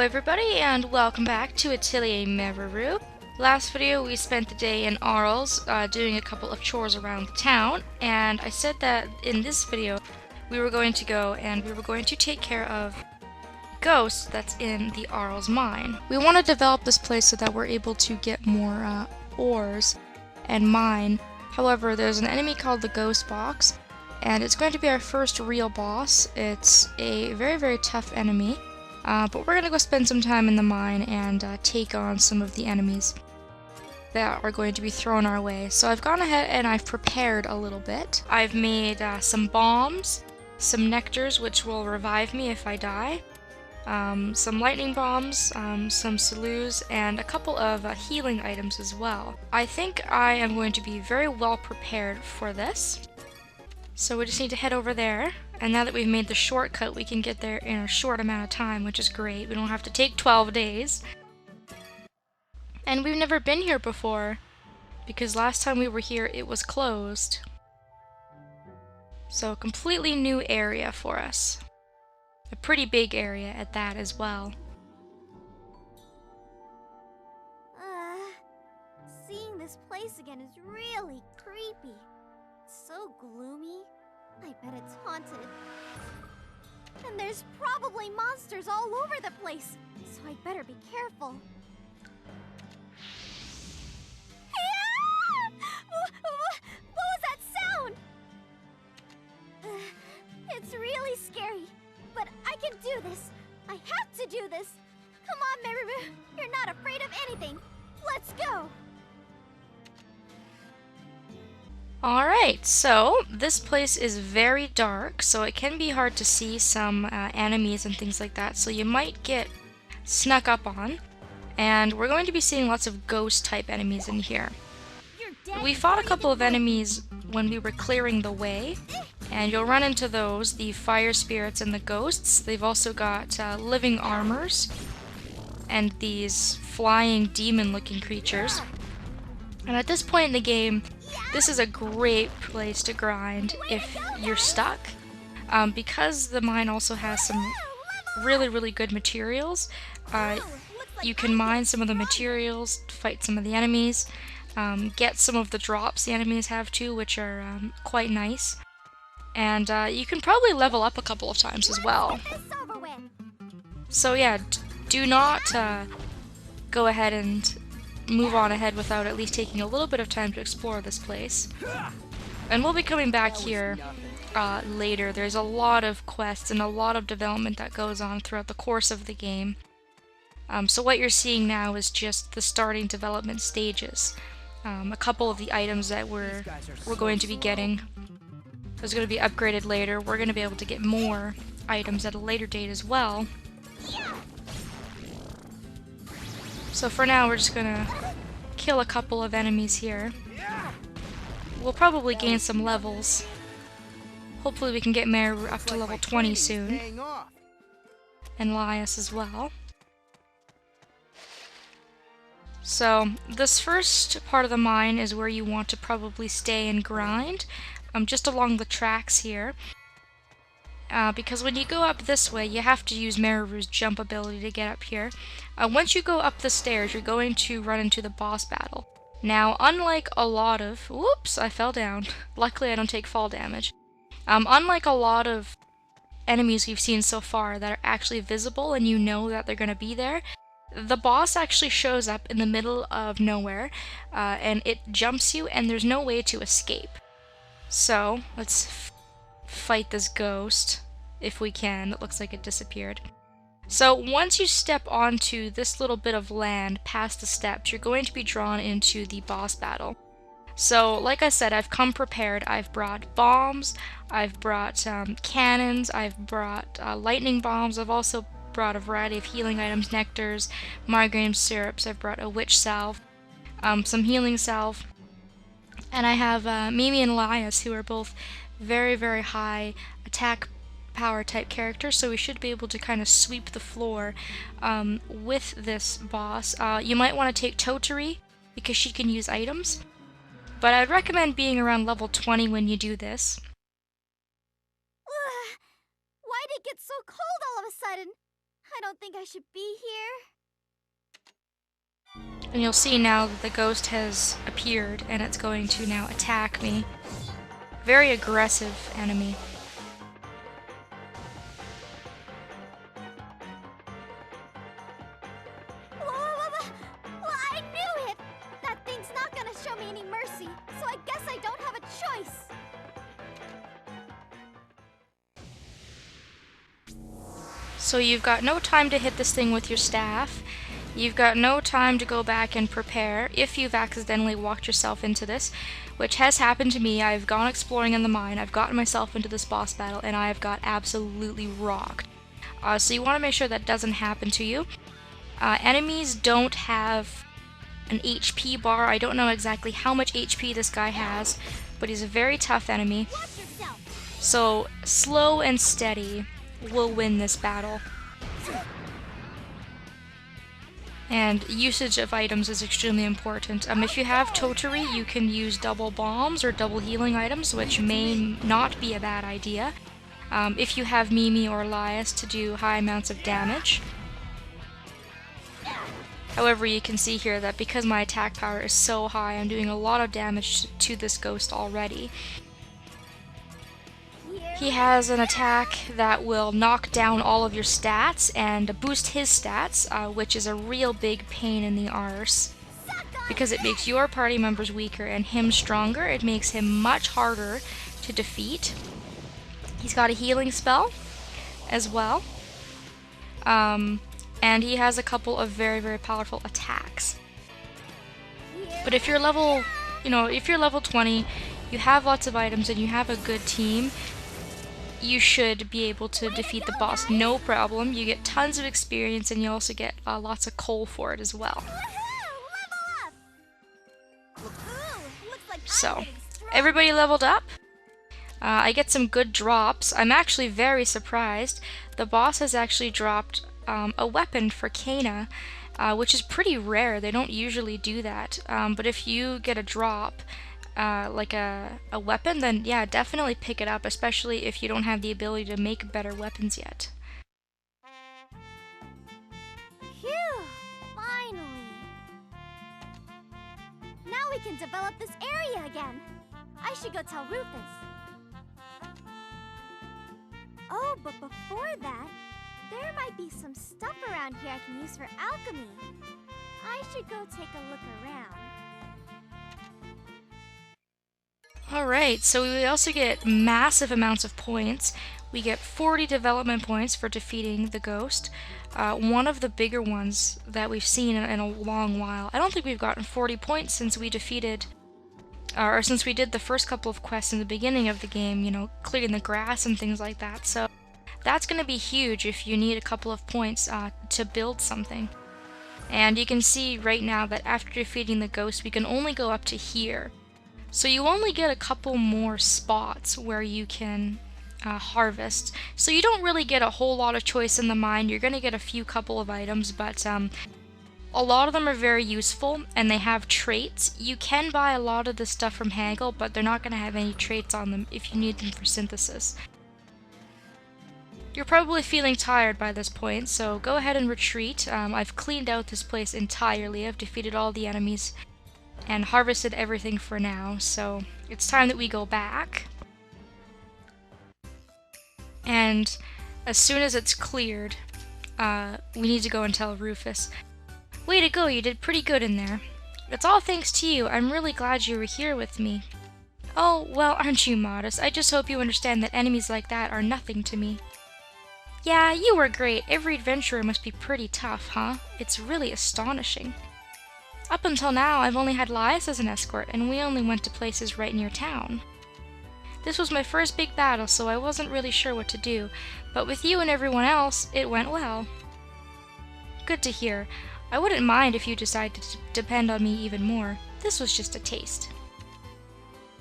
everybody, and welcome back to Atelier Meruru. Last video we spent the day in Arls doing a couple of chores around the town, and I said that in this video we were going to go and we were going to take care of ghosts that's in the Arls mine. We want to develop this place so that we're able to get more ores and mine. However, there's an enemy called the Ghost Box, and it's going to be our first real boss. It's a very tough enemy. But we're going to go spend some time in the mine and take on some of the enemies that are going to be thrown our way. So I've gone ahead and I've prepared a little bit. I've made some bombs, some nectars which will revive me if I die, some lightning bombs, some saloos, and a couple of healing items as well. I think I am going to be very well prepared for this. So we just need to head over there, and now that we've made the shortcut, we can get there in a short amount of time, which is great. We don't have to take 12 days. And we've never been here before, because last time we were here, it was closed. So a completely new area for us. A pretty big area at that as well. Seeing this place again is really creepy. So gloomy. I bet it's haunted. And there's probably monsters all over the place, so I'd better be careful. What was that sound? It's really scary, but I can do this. I have to do this. Come on, Meruru. You're not afraid of anything. Let's go. Alright, so this place is very dark, so it can be hard to see some enemies and things like that, so you might get snuck up on. And we're going to be seeing lots of ghost type enemies in here. We fought a couple of enemies when we were clearing the way, and you'll run into those, the fire spirits and the ghosts. They've also got living armors and these flying demon looking creatures. And at this point in the game, this is a great place to grind if you're stuck, because the mine also has some really good materials. You can mine some of the materials, fight some of the enemies, get some of the drops the enemies have too, which are quite nice. And you can probably level up a couple of times as well. So yeah, do not go ahead and move on ahead without at least taking a little bit of time to explore this place. And we'll be coming back here later. There's a lot of quests and a lot of development that goes on throughout the course of the game. So what you're seeing now is just the starting development stages. A couple of the items that we're going to be getting is going to be upgraded later. We're going to be able to get more items at a later date as well. So for now, we're just gonna kill a couple of enemies here. We'll probably gain some levels. Hopefully we can get Meruru up to level 20 soon. And Lias as well. So this first part of the mine is where you want to probably stay and grind, just along the tracks here. Because when you go up this way, you have to use Meruru's jump ability to get up here. Once you go up the stairs, you're going to run into the boss battle. Now, unlike a lot of... Whoops, I fell down. Luckily, I don't take fall damage. Unlike a lot of enemies we've seen so far that are actually visible and you know that they're going to be there, the boss actually shows up in the middle of nowhere, and it jumps you, and there's no way to escape. So, let's fight this ghost if we can. It looks like it disappeared. So once you step onto this little bit of land past the steps, you're going to be drawn into the boss battle. So like I said, I've come prepared. I've brought bombs, I've brought cannons, I've brought lightning bombs, I've also brought a variety of healing items, nectars, migraine syrups, I've brought a witch salve, some healing salve, and I have Mimi and Lias, who are both very high attack power type characters, so we should be able to kind of sweep the floor with this boss. You might want to take Toturi because she can use items, but I'd recommend being around level 20 when you do this. Why'd it get so cold all of a sudden? I don't think I should be here. And you'll see now that the ghost has appeared and it's going to now attack me. Very aggressive enemy. Well, I knew it! That thing's not gonna show me any mercy, so I guess I don't have a choice. So you've got no time to hit this thing with your staff. You've got no time to go back and prepare if you've accidentally walked yourself into this, which has happened to me. I've gone exploring in the mine, I've gotten myself into this boss battle, and I've got absolutely rocked. So you want to make sure that doesn't happen to you. Enemies don't have an HP bar. I don't know exactly how much HP this guy has, but he's a very tough enemy. So slow and steady will win this battle. And usage of items is extremely important. If you have Toturi, you can use double bombs or double healing items, which may not be a bad idea. If you have Mimi or Elias to do high amounts of damage. However, you can see here that because my attack power is so high, I'm doing a lot of damage to this ghost already. He has an attack that will knock down all of your stats and boost his stats, which is a real big pain in the arse. Because it makes your party members weaker and him stronger, it makes him much harder to defeat. He's got a healing spell as well. And he has a couple of very, very powerful attacks. But if you're level, if you're level 20, you have lots of items and you have a good team, you should be able to defeat the boss, no problem. You get tons of experience and you also get lots of coal for it as well. So, everybody leveled up. I get some good drops. I'm actually very surprised. The boss has actually dropped a weapon for Kana, which is pretty rare. They don't usually do that. But if you get a drop, like a weapon, then yeah, definitely pick it up, especially if you don't have the ability to make better weapons yet. Phew! Finally! Now we can develop this area again. I should go tell Rufus. Oh, but before that, there might be some stuff around here I can use for alchemy. I should go take a look around. Alright, so we also get massive amounts of points. We get 40 development points for defeating the ghost. One of the bigger ones that we've seen in a long while. I don't think we've gotten 40 points since we defeated, or since we did the first couple of quests in the beginning of the game, clearing the grass and things like that. So that's going to be huge if you need a couple of points to build something. And you can see right now that after defeating the ghost, we can only go up to here. So you only get a couple more spots where you can harvest. So you don't really get a whole lot of choice in the mine. You're going to get a few couple of items, but a lot of them are very useful and they have traits. You can buy a lot of the stuff from Haggle, but they're not going to have any traits on them if you need them for synthesis. You're probably feeling tired by this point, so go ahead and retreat. I've cleaned out this place entirely. I've defeated all the enemies and harvested everything for now, so it's time that we go back. And as soon as it's cleared, we need to go and tell Rufus. Way to go, you did pretty good in there. It's all thanks to you. I'm really glad you were here with me. Oh, well, aren't you modest? I just hope you understand that enemies like that are nothing to me. Yeah, you were great. Every adventurer must be pretty tough, huh? It's really astonishing. Up until now, I've only had Elias as an escort, and we only went to places right near town. This was my first big battle, so I wasn't really sure what to do, but with you and everyone else, it went well. Good to hear. I wouldn't mind if you decided to depend on me even more. This was just a taste.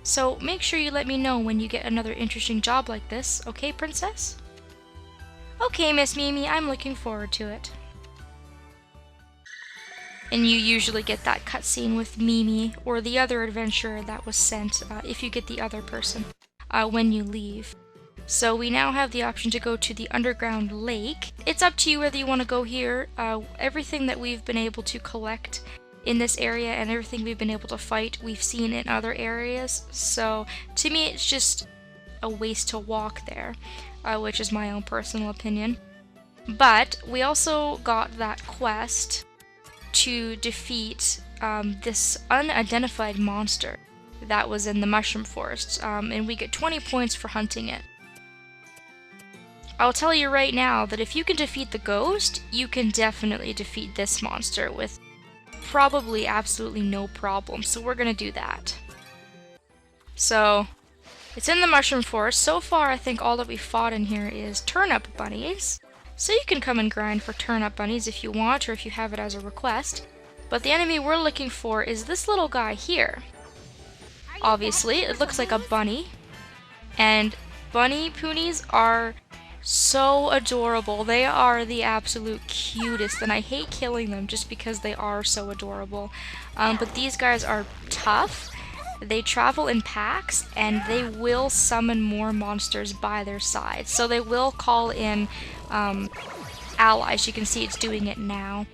So make sure you let me know when you get another interesting job like this, okay, Princess? Okay, Miss Mimi, I'm looking forward to it. And you usually get that cutscene with Mimi or the other adventurer that was sent if you get the other person when you leave. So we now have the option to go to the underground lake. It's up to you whether you want to go here. Everything that we've been able to collect in this area and everything we've been able to fight, we've seen in other areas. So to me, it's just a waste to walk there, which is my own personal opinion. But we also got that quest to defeat this unidentified monster that was in the mushroom forest, and we get 20 points for hunting it. I'll tell you right now that if you can defeat the ghost, you can definitely defeat this monster with probably absolutely no problem, so we're gonna do that. So, it's in the mushroom forest. So far, I think all that we fought in here is turnip bunnies. So you can come and grind for turnip bunnies if you want, or if you have it as a request. But the enemy we're looking for is this little guy here. Obviously, it looks like a bunny. And bunny ponies are so adorable. They are the absolute cutest, and I hate killing them just because they are so adorable. But these guys are tough. They travel in packs, and they will summon more monsters by their side. So they will call in allies. You can see it's doing it now.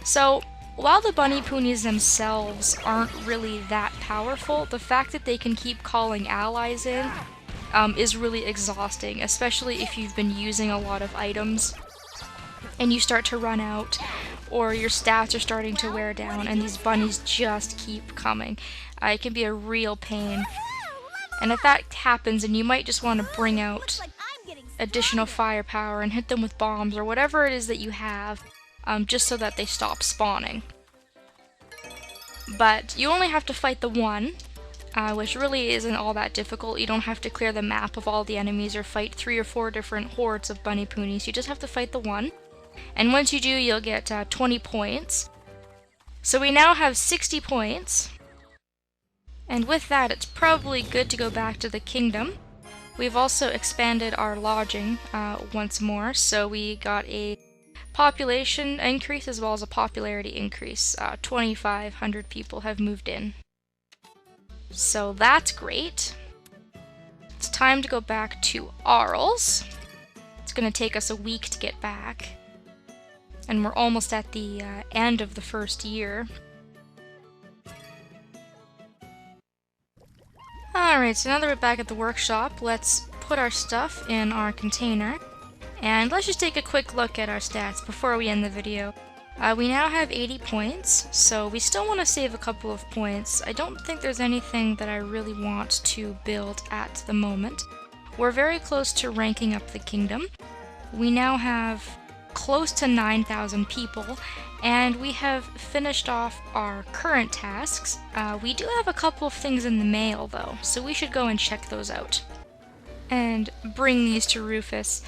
So while the bunny ponies themselves aren't really that powerful, the fact that they can keep calling allies in is really exhausting, especially if you've been using a lot of items and you start to run out, or your stats are starting to wear down and these bunnies just keep coming. It can be a real pain. And if that happens, and you might just want to bring out additional firepower and hit them with bombs or whatever it is that you have, just so that they stop spawning. But you only have to fight the one, which really isn't all that difficult. You don't have to clear the map of all the enemies or fight 3 or 4 different hordes of bunny ponies. You just have to fight the one. And once you do, you'll get 20 points. So we now have 60 points. And with that, it's probably good to go back to the kingdom. We've also expanded our lodging once more, so we got a population increase as well as a popularity increase. 2,500 people have moved in. So that's great. It's time to go back to Arls. It's going to take us a week to get back. And we're almost at the end of the first year. Alright, so now that we're back at the workshop, let's put our stuff in our container. And let's just take a quick look at our stats before we end the video. We now have 80 points, so we still want to save a couple of points. I don't think there's anything that I really want to build at the moment. We're very close to ranking up the kingdom. We now have close to 9,000 people, and we have finished off our current tasks. We do have a couple of things in the mail though, so we should go and check those out. And bring these to Rufus.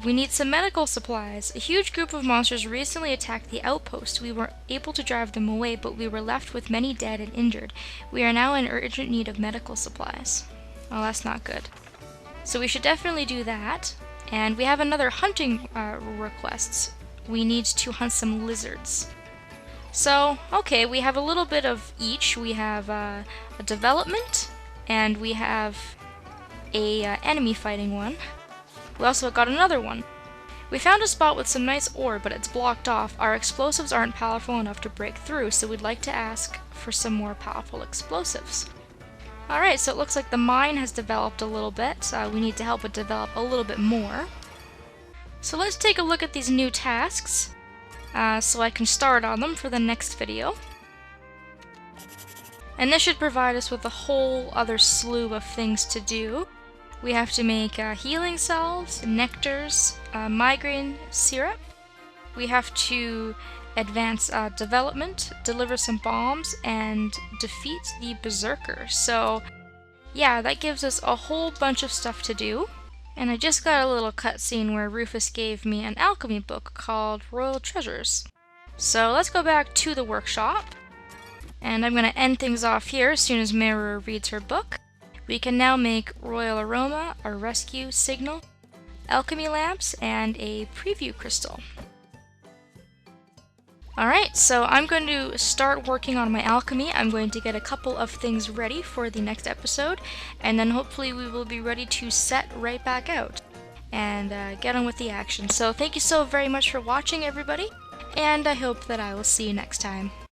We need some medical supplies. A huge group of monsters recently attacked the outpost. We were able to drive them away, but we were left with many dead and injured. We are now in urgent need of medical supplies. Oh, that's not good. So we should definitely do that. And we have another hunting requests. We need to hunt some lizards. So, okay, we have a little bit of each. We have a development, and we have a enemy fighting one. We also got another one. We found a spot with some nice ore, but it's blocked off. Our explosives aren't powerful enough to break through, so we'd like to ask for some more powerful explosives. Alright, so it looks like the mine has developed a little bit. We need to help it develop a little bit more. So let's take a look at these new tasks, so I can start on them for the next video. And this should provide us with a whole other slew of things to do. We have to make healing salves, nectars, migraine syrup. We have to advance development, deliver some bombs, and defeat the berserker. So yeah, that gives us a whole bunch of stuff to do. And I just got a little cutscene where Rufus gave me an alchemy book called Royal Treasures. So let's go back to the workshop. And I'm going to end things off here as soon as Meruru reads her book. We can now make Royal Aroma, a rescue signal, alchemy lamps, and a preview crystal. Alright, so I'm going to start working on my alchemy. I'm going to get a couple of things ready for the next episode, and then hopefully we will be ready to set right back out and get on with the action. So thank you so very much for watching, everybody, and I hope that I will see you next time.